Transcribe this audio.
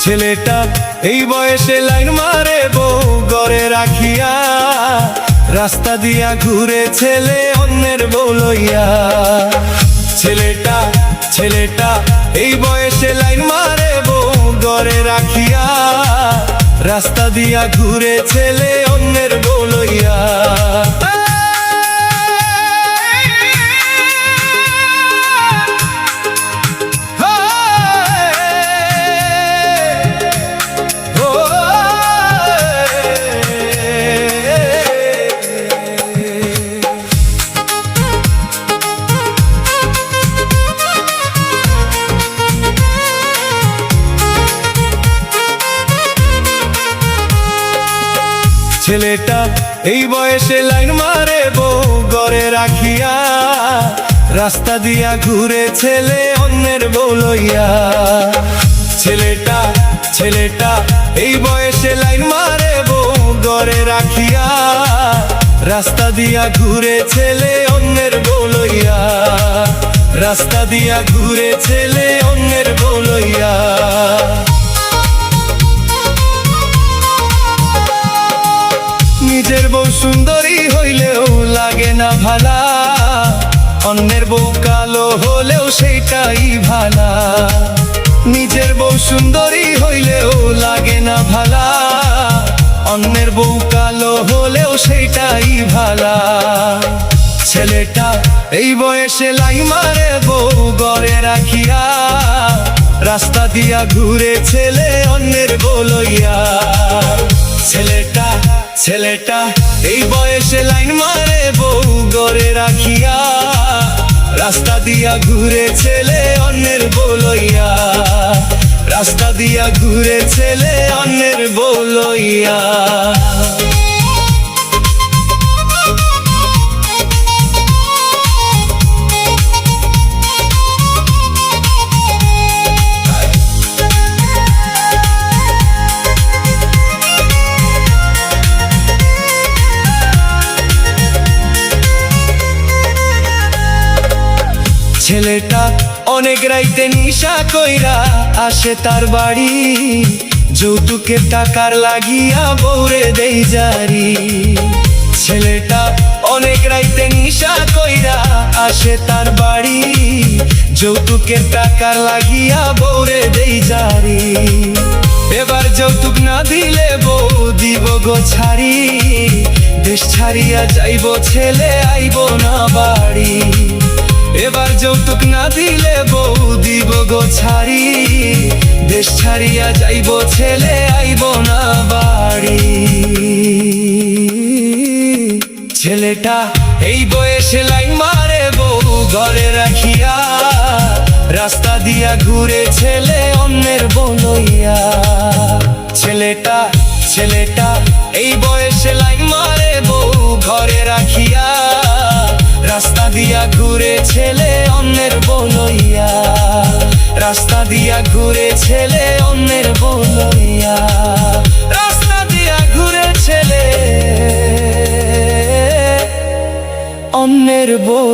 ছেলেটা এই বয়সে লাইন মারে বউ ঘরে রাখিয়া, রাস্তা দিয়া ঘুরে ছেলে অন্যের বউ লইয়া। ছেলেটা এই বয়সে লাইন মারে বউ ঘরে রাখিয়া, রাস্তা দিয়া ঘুরে ছেলে অন্যের বউ লইয়া। ছেলেটা এই বয়সে লাইন মারে বউ ঘরে রাখিয়া, রাস্তা দিয়া ঘুরে ছেলে অন্যের বউ লইয়া। ছেলেটা এই বয়সে লাইন মারে বউ ঘরে রাখিয়া, রাস্তা দিয়া ঘুরে ছেলে অন্যের বউ লইয়া। রাস্তা দিয়া ঘুরে ছেলে অন্যের বউ লইয়া। নিজের বউ সুন্দরী হইলেও লাগে না ভালা, অন্যের বউ কালো হলেও সেইটাই ভালা। নিজের বউ সুন্দরী হইলেও লাগে না ভালা, অন্যের বউ কালো হলেও সেইটাই ভালা। ছেলেটা এই বয়সে লাইন মারে বউ ঘরে রাখিয়া, রাস্তা দিয়া ঘুরে ছেলে অন্যের বউ লইয়া। ছেলেটা এই বয়সে লাইন মারে বউ ঘরে রাখিয়া, রাস্তা দিয়া ঘুরে ছেলে অন্যের বউ লইয়া। রাস্তা দিয়া ঘুরে ছেলে অন্যের বউ লইয়া। ছেলেটা অনেক রাইতে নিশা কইরা আসে তার বাড়ি, যৌতুকের টাকার লাগিয়া বউরে দেই জারি। ছেলেটা অনেক রাইতে নিশা কইরা আসে তার বাড়ি, যৌতুকের টাকার লাগিয়া বউরে দেই জারি। এবার যৌতুক না দিলে বউ দিব গো ছাড়ি, দেশ ছাড়িয়া যাইব ছেলে আইব না বাড়ি। এবার যৌতুক না দিলে বউ দিব গো ছাড়ি, দেশ ছাড়িয়া যাইব ছেলে আইব না বাড়ি। ছেলেটা এই বয়সে লাইন মারে বউ ঘরে রাখিয়া, রাস্তা দিয়া ঘুরে ছেলে অন্যের বউ লইয়া। ছেলেটা এই বয়সে লাইন মারে বউ ঘরে রাখিয়া, রাস্তা দিয়া ঘুরে ছেলে অন্যের বউ লইয়া। রাস্তা দিয়া ঘুরে ছেলে অন্যের বউ লইয়া। রাস্তা দিয়া ঘুরে ছেলে অন্যের বউ